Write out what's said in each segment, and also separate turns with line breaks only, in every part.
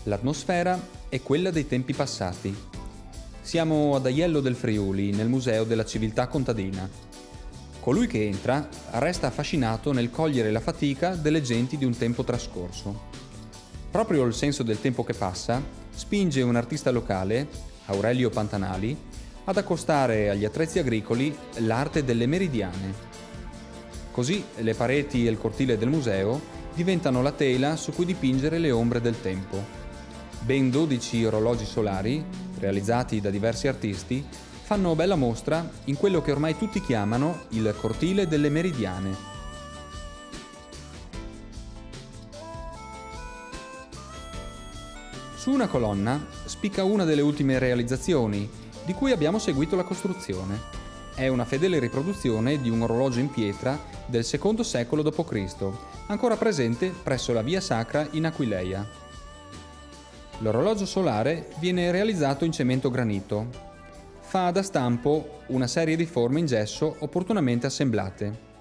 L'atmosfera è quella dei tempi passati. Siamo ad Aiello del Friuli, nel Museo della Civiltà Contadina. Colui che entra resta affascinato nel cogliere la fatica delle genti di un tempo trascorso. Proprio il senso del tempo che passa spinge un artista locale, Aurelio Pantanali, ad accostare agli attrezzi agricoli l'arte delle meridiane. Così le pareti e il cortile del museo diventano la tela su cui dipingere le ombre del tempo. Ben 12 orologi solari, realizzati da diversi artisti, fanno bella mostra in quello che ormai tutti chiamano il cortile delle meridiane. Su una colonna spicca una delle ultime realizzazioni, di cui abbiamo seguito la costruzione. È una fedele riproduzione di un orologio in pietra del II secolo d.C., ancora presente presso la Via Sacra in Aquileia. L'orologio solare viene realizzato in cemento granito. Fa da stampo una serie di forme in gesso opportunamente assemblate.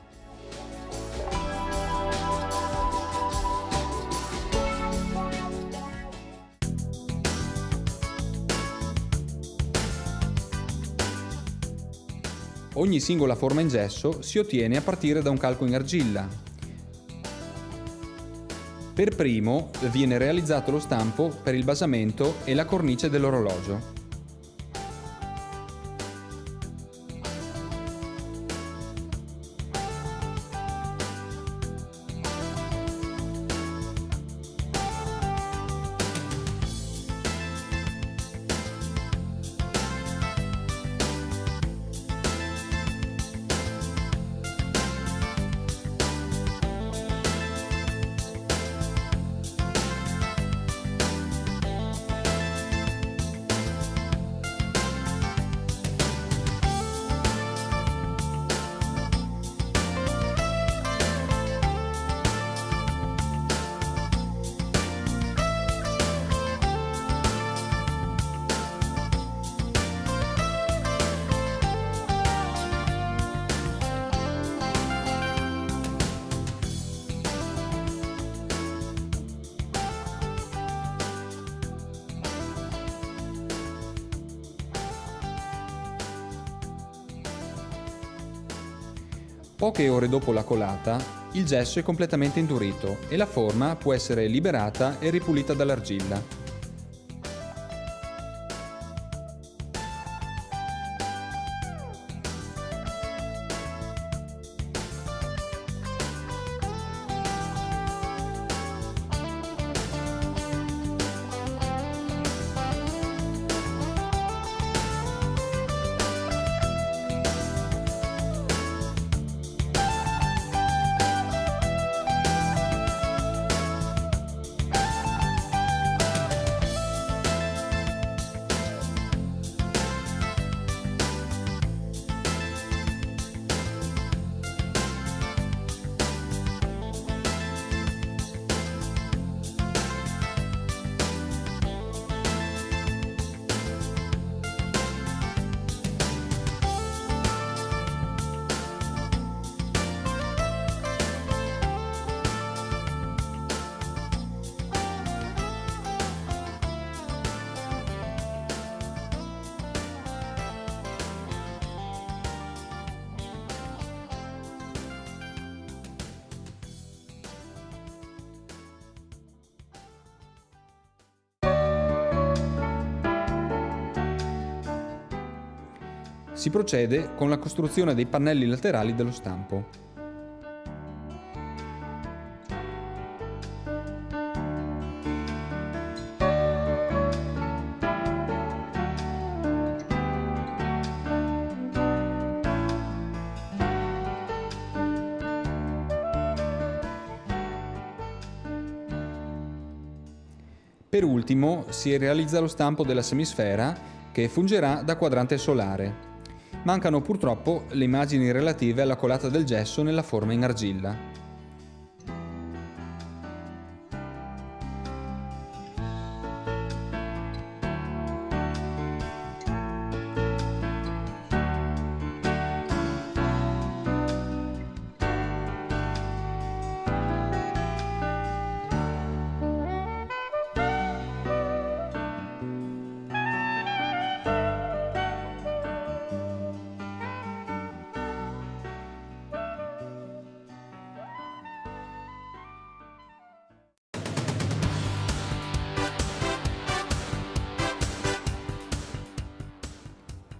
Ogni singola forma in gesso si ottiene a partire da un calco in argilla. Per primo viene realizzato lo stampo per il basamento e la cornice dell'orologio. Poche ore dopo la colata, il gesso è completamente indurito e la forma può essere liberata e ripulita dall'argilla. Si procede con la costruzione dei pannelli laterali dello stampo. Per ultimo si realizza lo stampo della semisfera che fungerà da quadrante solare. Mancano purtroppo le immagini relative alla colata del gesso nella forma in argilla.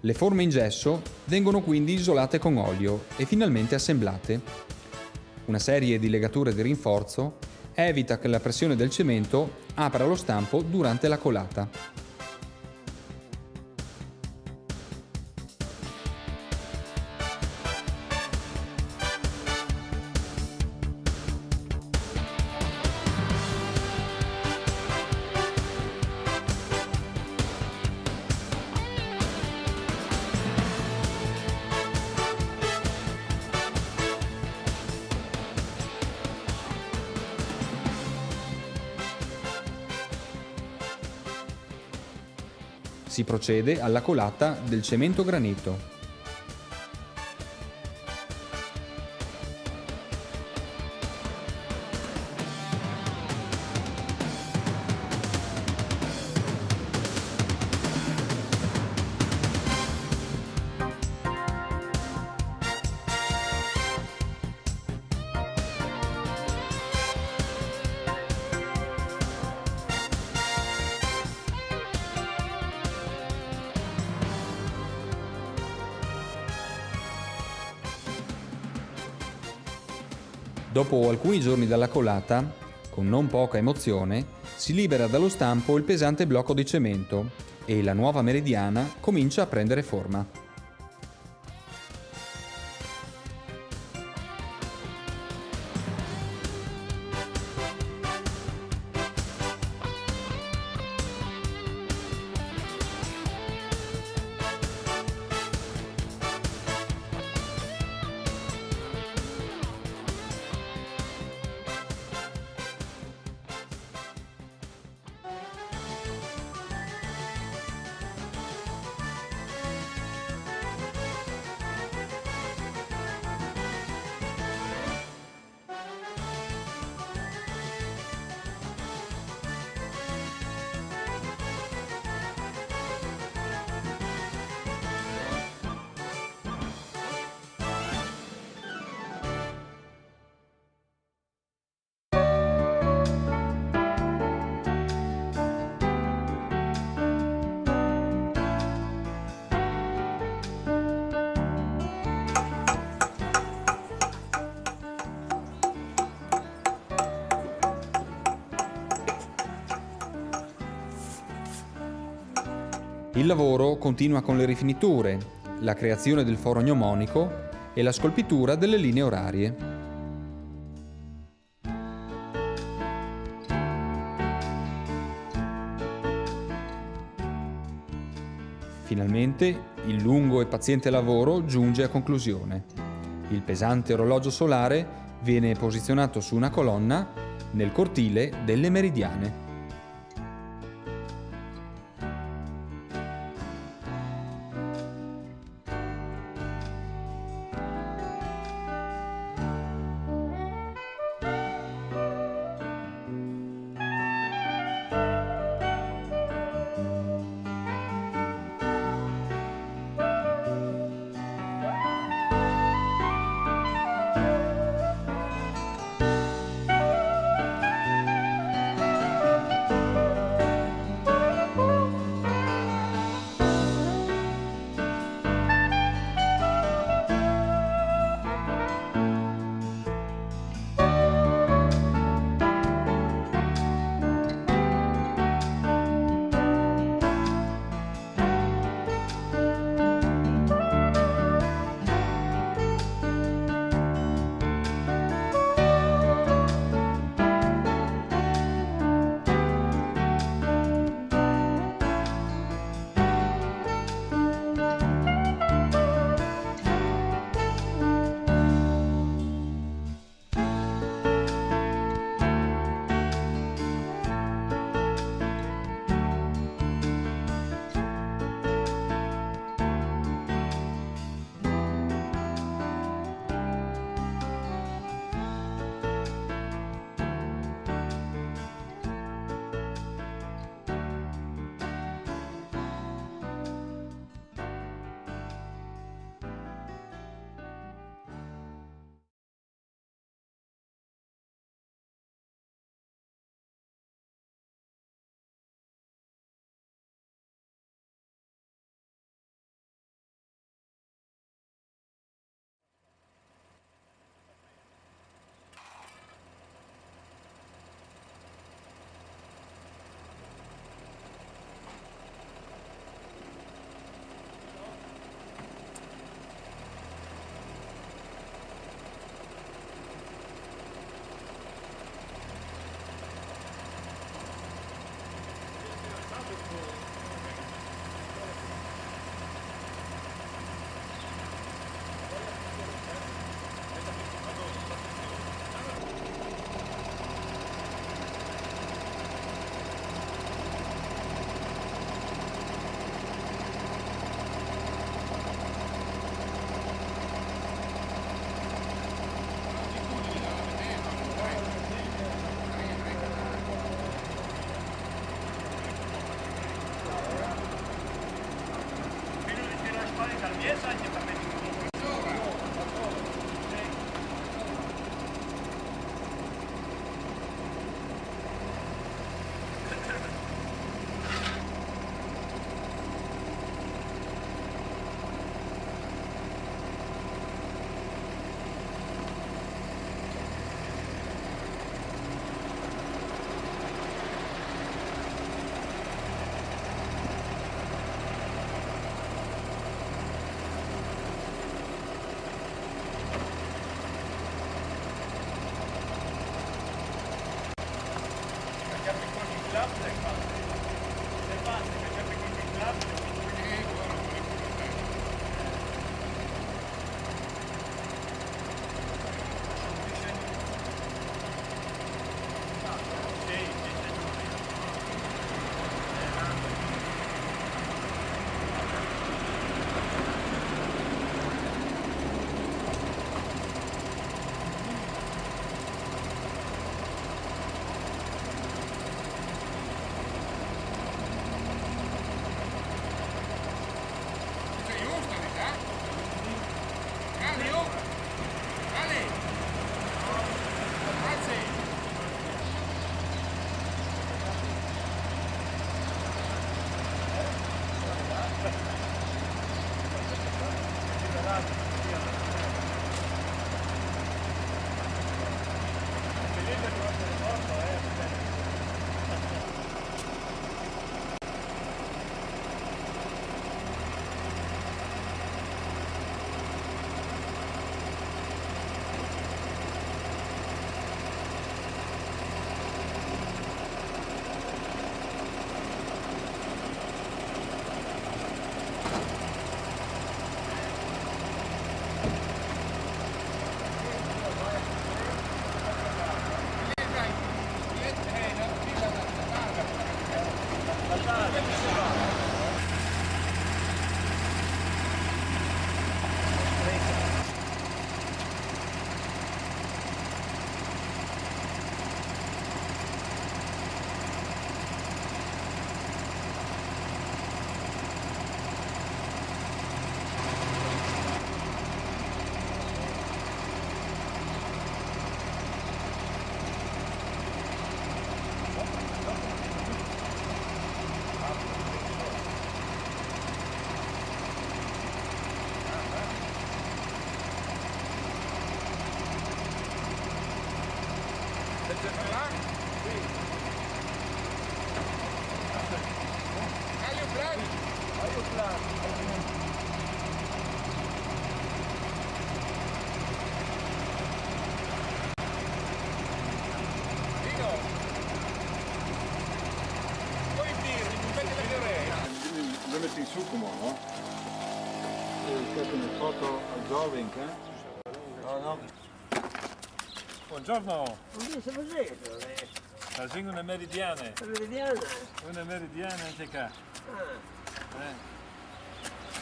Le forme in gesso vengono quindi isolate con olio e finalmente assemblate. Una serie di legature di rinforzo evita che la pressione del cemento apra lo stampo durante la colata. Si procede alla colata del cemento granito. Dopo alcuni giorni dalla colata, con non poca emozione, si libera dallo stampo il pesante blocco di cemento e la nuova meridiana comincia a prendere forma. Il lavoro continua con le rifiniture, la creazione del foro gnomonico e la scolpitura delle linee orarie. Finalmente il lungo e paziente lavoro giunge a conclusione. Il pesante orologio solare viene posizionato su una colonna nel cortile delle meridiane.
Lo metti in succumo, no? Fate una foto al Joving, No, no. Buongiorno. La zingo una meridiane. Una meridiane anche qua.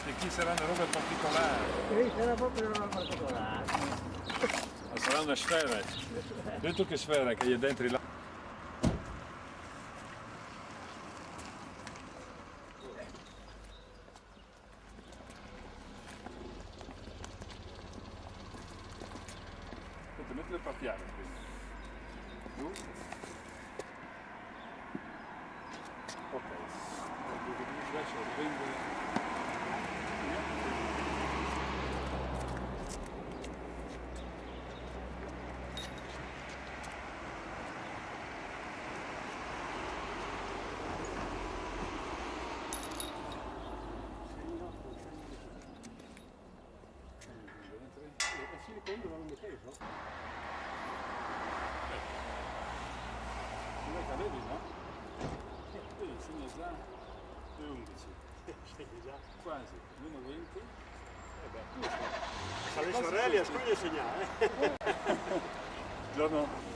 E qui sarà una roba particolare.
Qui sarà proprio una roba particolare.
Ma sarà una sfera. Detto che sfera che è dentro là. Mettilo a partiare prima. Giù. Ok. Adesso rivengo. Cadevi, no? Segna già 2,11.
Segni già.
Quasi, meno 20.
Alle sorelle a scuglie segnare.
Buongiorno.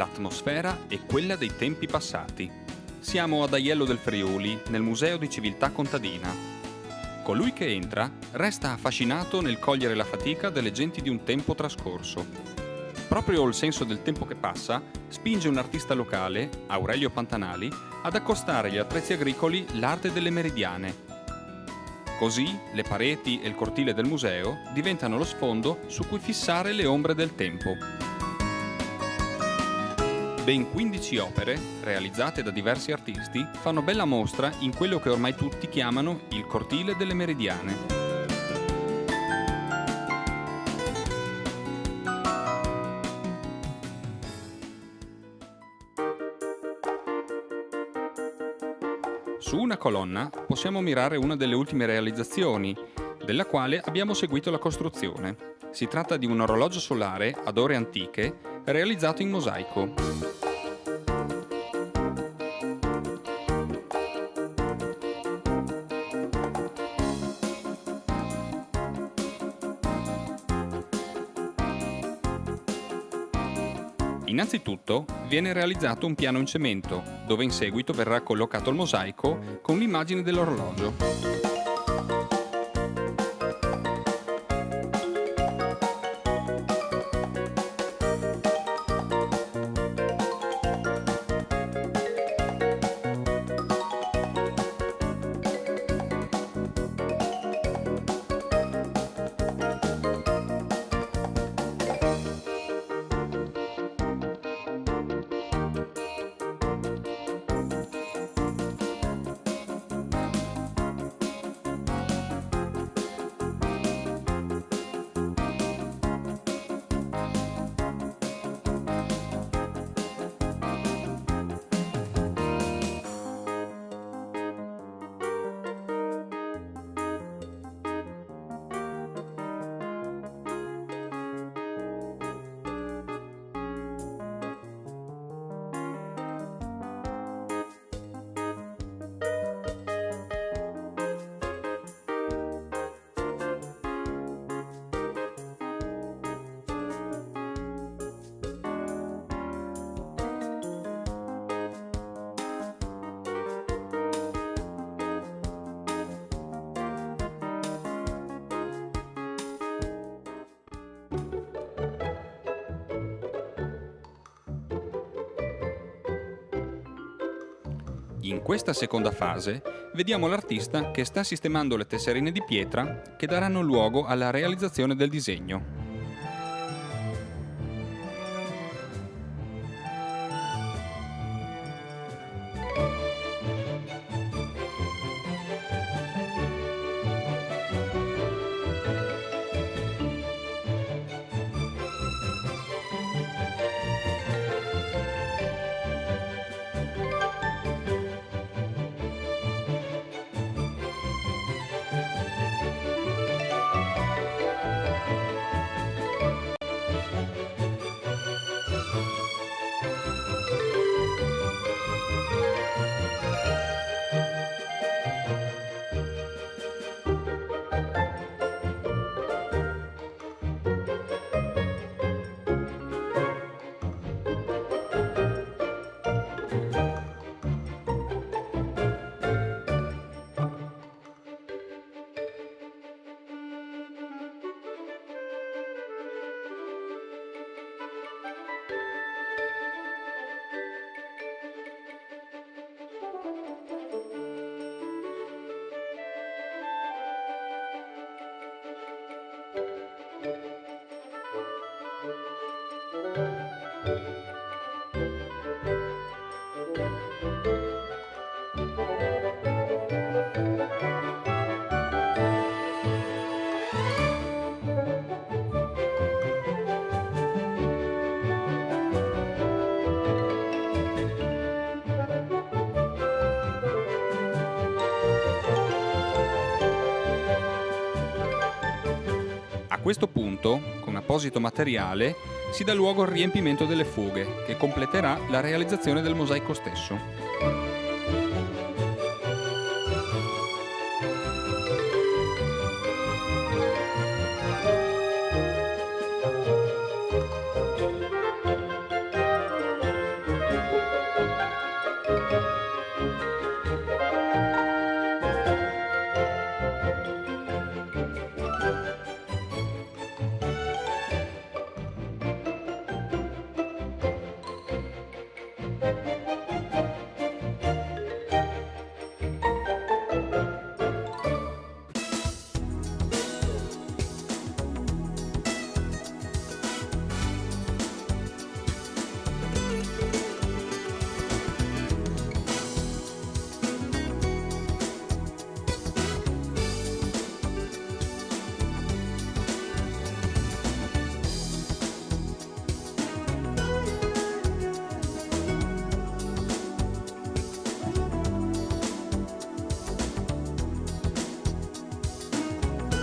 L'atmosfera è quella dei tempi passati. Siamo ad Aiello del Friuli, nel Museo di Civiltà Contadina. Colui che entra resta affascinato nel cogliere la fatica delle genti di un tempo trascorso. Proprio il senso del tempo che passa spinge un artista locale, Aurelio Pantanali, ad accostare agli attrezzi agricoli l'arte delle meridiane. Così le pareti e il cortile del museo diventano lo sfondo su cui fissare le ombre del tempo. Ben 15 opere, realizzate da diversi artisti, fanno bella mostra in quello che ormai tutti chiamano il cortile delle meridiane. Su una colonna possiamo ammirare una delle ultime realizzazioni, della quale abbiamo seguito la costruzione. Si tratta di un orologio solare ad ore antiche, realizzato in mosaico. Innanzitutto viene realizzato un piano in cemento, dove in seguito verrà collocato il mosaico con l'immagine dell'orologio. In questa seconda fase vediamo l'artista che sta sistemando le tesserine di pietra che daranno luogo alla realizzazione del disegno. A questo punto, con apposito materiale, si dà luogo al riempimento delle fughe, che completerà la realizzazione del mosaico stesso.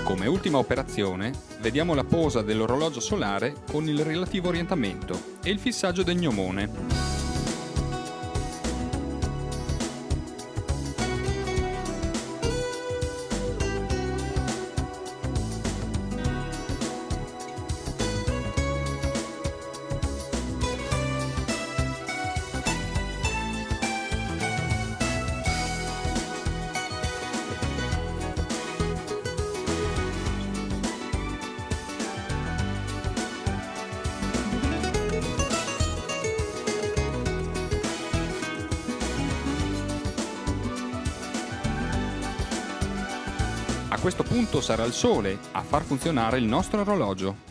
Come ultima operazione, vediamo la posa dell'orologio solare con il relativo orientamento e il fissaggio del gnomone. A questo punto sarà il sole a far funzionare il nostro orologio.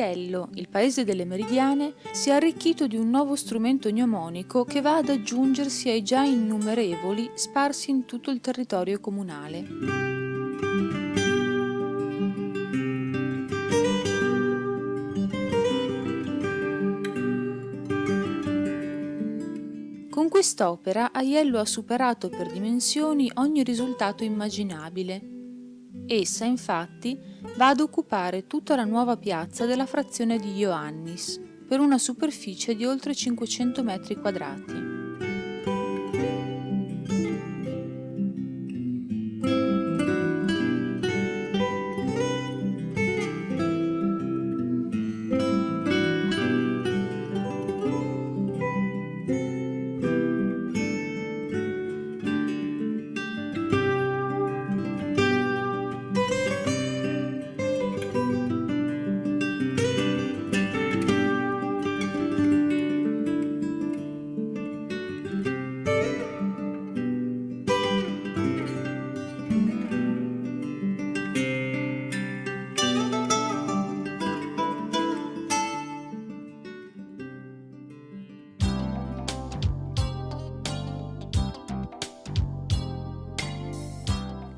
Aiello, il paese delle Meridiane, si è arricchito di un nuovo strumento gnomonico che va ad aggiungersi ai già innumerevoli sparsi in tutto il territorio comunale. Con quest'opera Aiello ha superato per dimensioni ogni risultato immaginabile. Essa, infatti, va ad occupare tutta la nuova piazza della frazione di Ioannis, per una superficie di oltre 500 metri quadrati.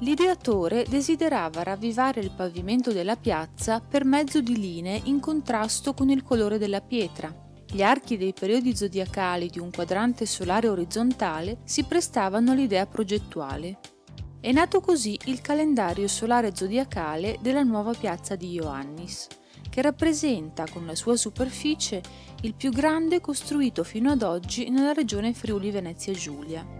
L'ideatore desiderava ravvivare il pavimento della piazza per mezzo di linee in contrasto con il colore della pietra. Gli archi dei periodi zodiacali di un quadrante solare orizzontale si prestavano all'idea progettuale. È nato così il calendario solare zodiacale della nuova piazza di Ioannis, che rappresenta con la sua superficie il più grande costruito fino ad oggi nella regione Friuli-Venezia Giulia.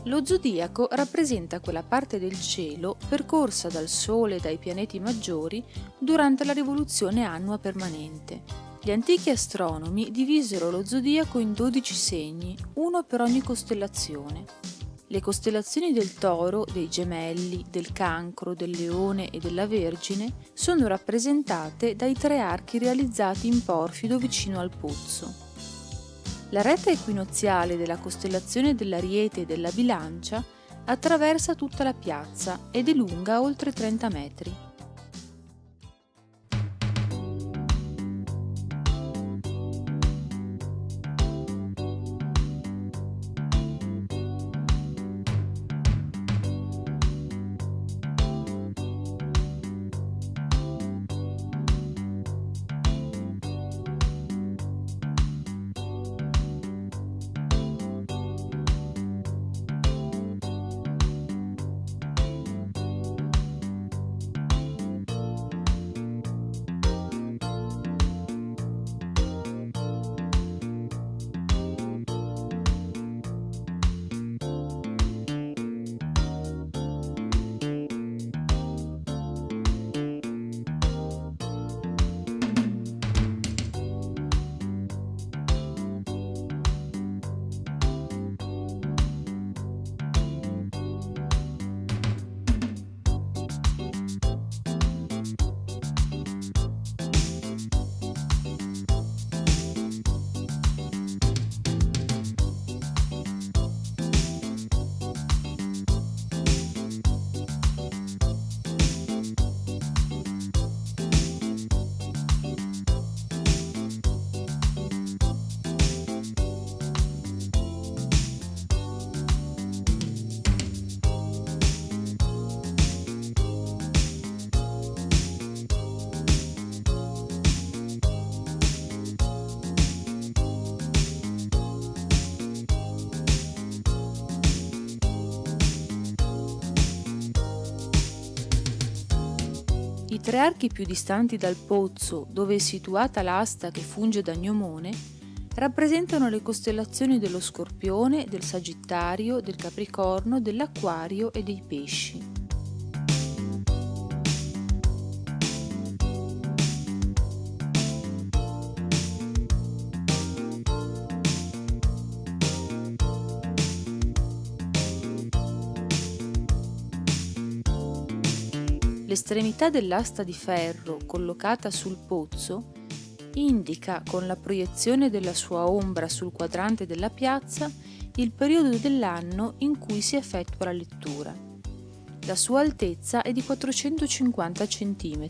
Lo zodiaco rappresenta quella parte del cielo percorsa dal Sole e dai pianeti maggiori durante la rivoluzione annua permanente. Gli antichi astronomi divisero lo zodiaco in 12 segni, uno per ogni costellazione. Le costellazioni del Toro, dei Gemelli, del Cancro, del Leone e della Vergine sono rappresentate dai 3 archi realizzati in porfido vicino al pozzo. La retta equinoziale della costellazione dell'Ariete e della Bilancia attraversa tutta la piazza ed è lunga oltre 30 metri. I 3 archi più distanti dal pozzo, dove è situata l'asta che funge da gnomone, rappresentano le costellazioni dello Scorpione, del Sagittario, del Capricorno, dell'Acquario e dei Pesci. L'estremità dell'asta di ferro collocata sul pozzo indica, con la proiezione della sua ombra sul quadrante della piazza, il periodo dell'anno in cui si effettua la lettura. La sua altezza è di 450 cm.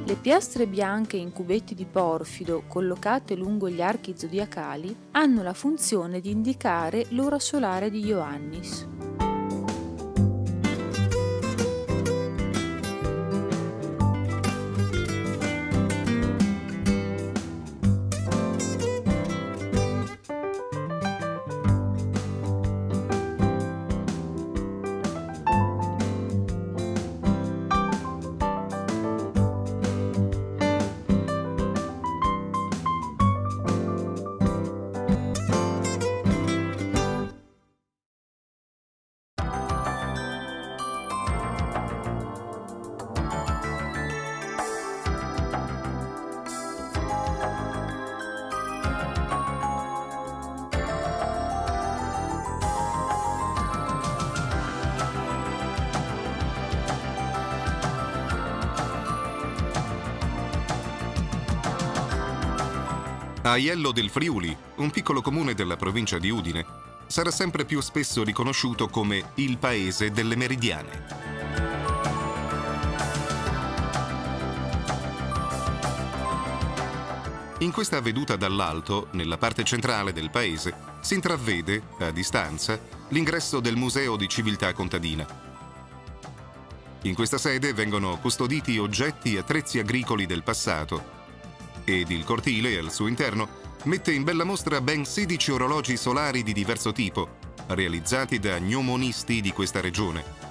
Le piastre bianche in cubetti di porfido collocate lungo gli archi zodiacali hanno la funzione di indicare l'ora solare di Ioannis.
Aiello del Friuli, un piccolo comune della provincia di Udine, sarà sempre più spesso riconosciuto come il paese delle meridiane. In questa veduta dall'alto, nella parte centrale del paese, si intravede, a distanza, l'ingresso del Museo di Civiltà Contadina. In questa sede vengono custoditi oggetti e attrezzi agricoli del passato, ed il cortile, al suo interno, mette in bella mostra ben 16 orologi solari di diverso tipo, realizzati da gnomonisti di questa regione.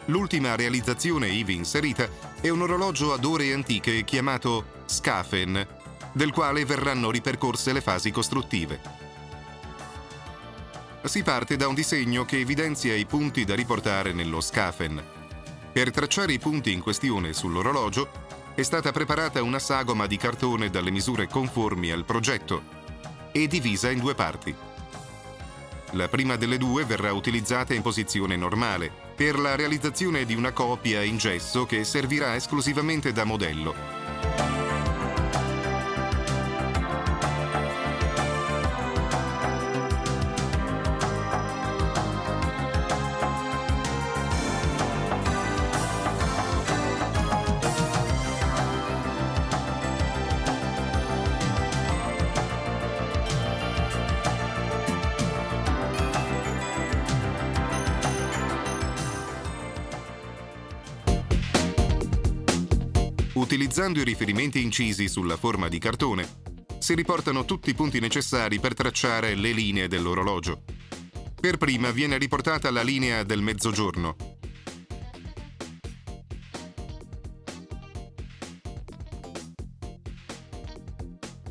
L'ultima realizzazione ivi inserita è un orologio ad ore antiche chiamato Scafen, del quale verranno ripercorse le fasi costruttive. Si parte da un disegno che evidenzia i punti da riportare nello Scafen. Per tracciare i punti in questione sull'orologio è stata preparata una sagoma di cartone dalle misure conformi al progetto e divisa in due parti. La prima delle due verrà utilizzata in posizione normale per la realizzazione di una copia in gesso che servirà esclusivamente da modello. Utilizzando i riferimenti incisi sulla forma di cartone, si riportano tutti i punti necessari per tracciare le linee dell'orologio. Per prima viene riportata la linea del mezzogiorno.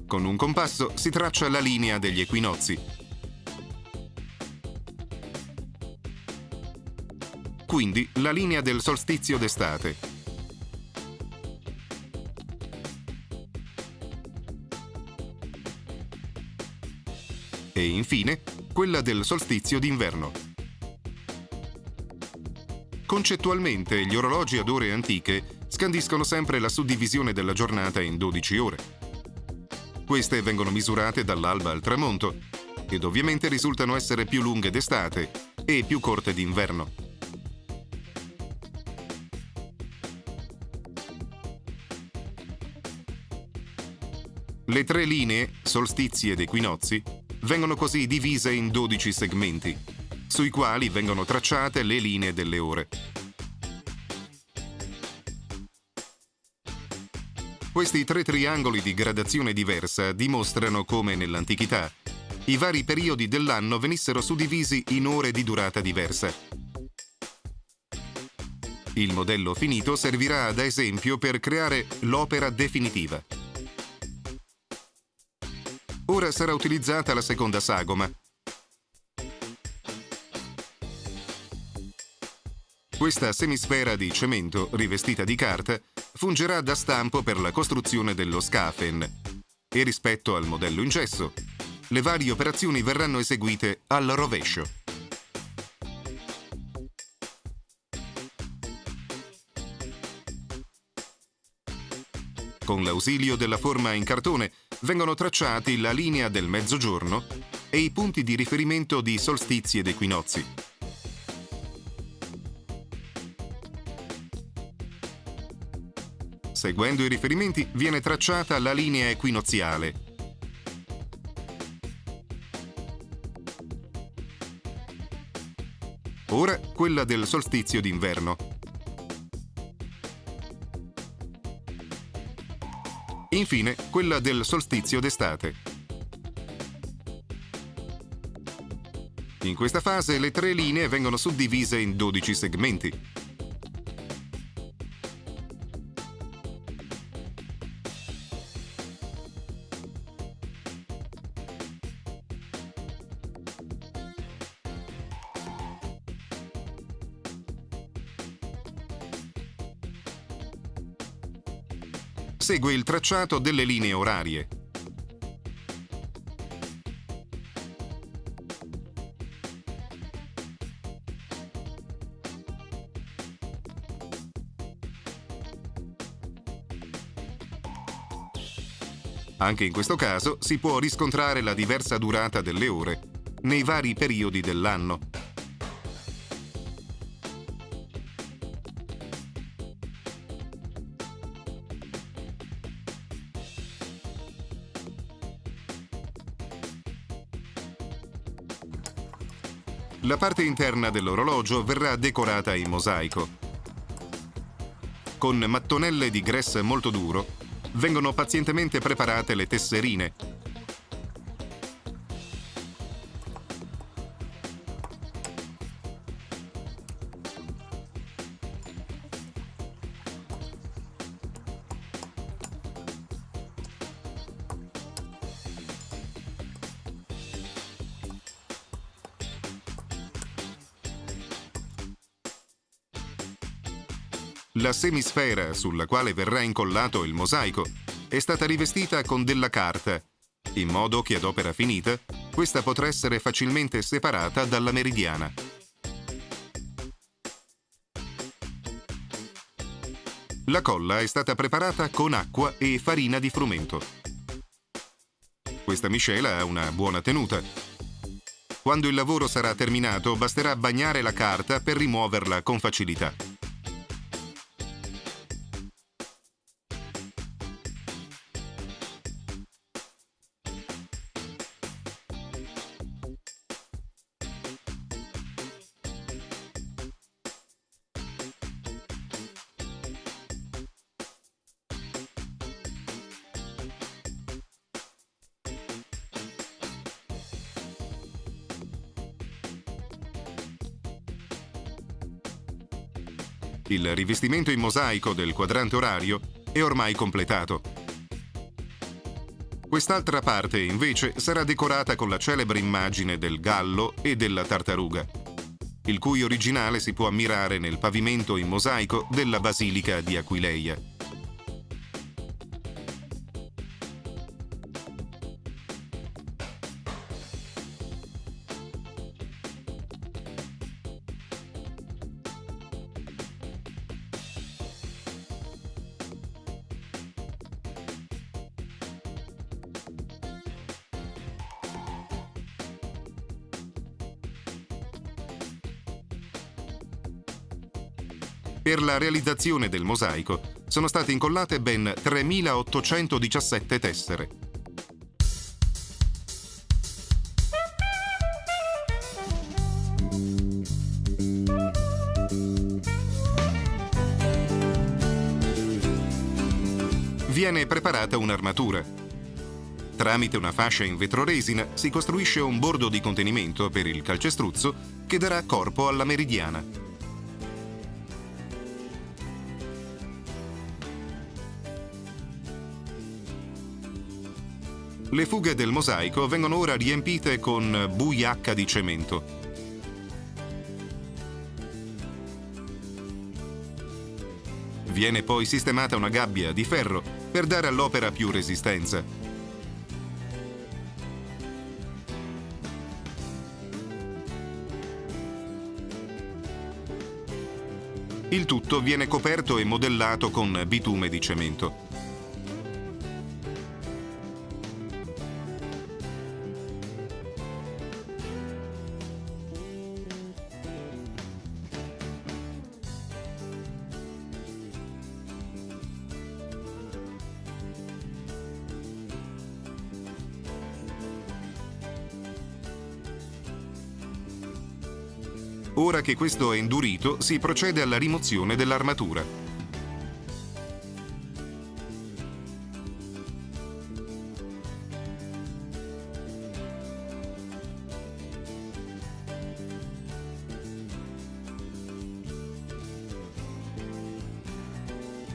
Con un compasso si traccia la linea degli equinozi. Quindi la linea del solstizio d'estate. E infine quella del solstizio d'inverno. Concettualmente, gli orologi ad ore antiche scandiscono sempre la suddivisione della giornata in 12 ore. Queste vengono misurate dall'alba al tramonto ed ovviamente risultano essere più lunghe d'estate e più corte d'inverno. Le 3 linee, solstizi ed equinozi, vengono così divise in 12 segmenti, sui quali vengono tracciate le linee delle ore. Questi 3 triangoli di gradazione diversa dimostrano come nell'antichità i vari periodi dell'anno venissero suddivisi in ore di durata diversa. Il modello finito servirà da esempio per creare l'opera definitiva. Ora sarà utilizzata la seconda sagoma. Questa semisfera di cemento rivestita di carta fungerà da stampo per la costruzione dello scafen e rispetto al modello in gesso, le varie operazioni verranno eseguite al rovescio. Con l'ausilio della forma in cartone vengono tracciati la linea del mezzogiorno e i punti di riferimento di solstizi ed equinozi. Seguendo i riferimenti viene tracciata la linea equinoziale. Ora quella del solstizio d'inverno. Infine quella del solstizio d'estate. In questa fase le 3 linee vengono suddivise in 12 segmenti. Segue il tracciato delle linee orarie. Anche in questo caso si può riscontrare la diversa durata delle ore nei vari periodi dell'anno. La parte interna dell'orologio verrà decorata in mosaico. Con mattonelle di grès molto duro vengono pazientemente preparate le tesserine. La semisfera sulla quale verrà incollato il mosaico è stata rivestita con della carta, in modo che ad opera finita questa potrà essere facilmente separata dalla meridiana. La colla è stata preparata con acqua e farina di frumento. Questa miscela ha una buona tenuta. Quando il lavoro sarà terminato, basterà bagnare la carta per rimuoverla con facilità. Il rivestimento in mosaico del quadrante orario è ormai completato. Quest'altra parte, invece, sarà decorata con la celebre immagine del gallo e della tartaruga, il cui originale si può ammirare nel pavimento in mosaico della Basilica di Aquileia. Per la realizzazione del mosaico sono state incollate ben 3.817 tessere. Viene preparata un'armatura. Tramite una fascia in vetroresina si costruisce un bordo di contenimento per il calcestruzzo che darà corpo alla meridiana. Le fughe del mosaico vengono ora riempite con bui H di cemento. Viene poi sistemata una gabbia di ferro per dare all'opera più resistenza. Il tutto viene coperto e modellato con bitume di cemento. Ora che questo è indurito, si procede alla rimozione dell'armatura.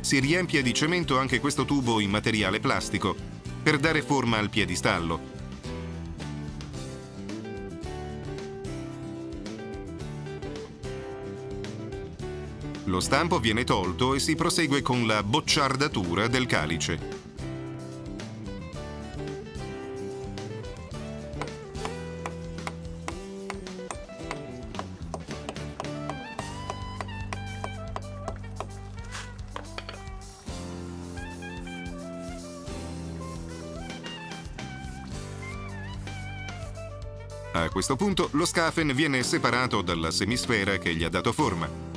Si riempie di cemento anche questo tubo in materiale plastico per dare forma al piedistallo. Lo stampo viene tolto e si prosegue con la bocciardatura del calice. A questo punto lo scafen viene separato dalla semisfera che gli ha dato forma.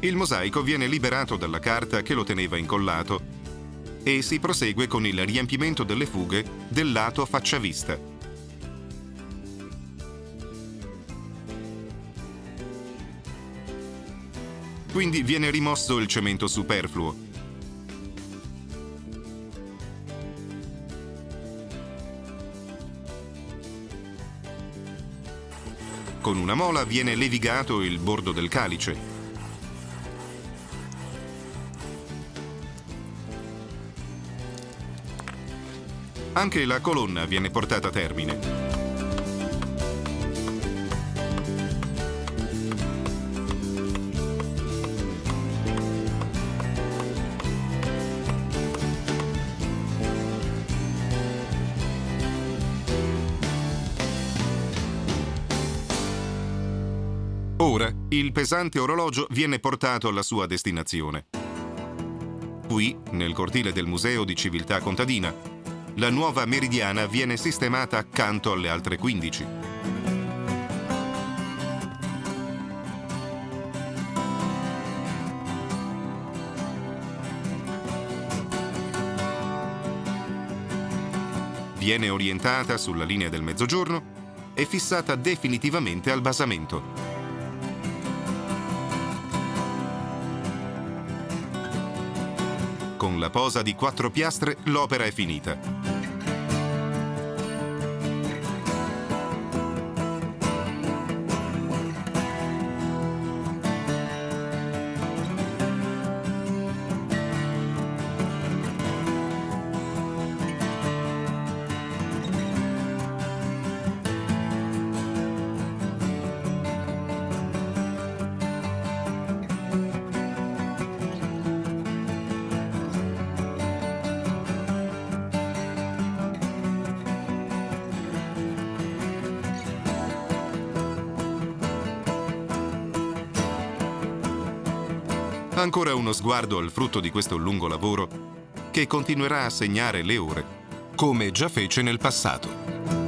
Il mosaico viene liberato dalla carta che lo teneva incollato e si prosegue con il riempimento delle fughe del lato facciavista. Quindi viene rimosso il cemento superfluo. Con una mola viene levigato il bordo del calice. Anche la colonna viene portata a termine. Ora il pesante orologio viene portato alla sua destinazione. Qui, nel cortile del Museo di Civiltà Contadina, la nuova meridiana viene sistemata accanto alle altre 15. Viene orientata sulla linea del mezzogiorno è fissata definitivamente al basamento. Con la posa di 4 piastre l'opera è finita. Ancora uno sguardo al frutto di questo lungo lavoro che continuerà a segnare le ore, come già fece nel passato.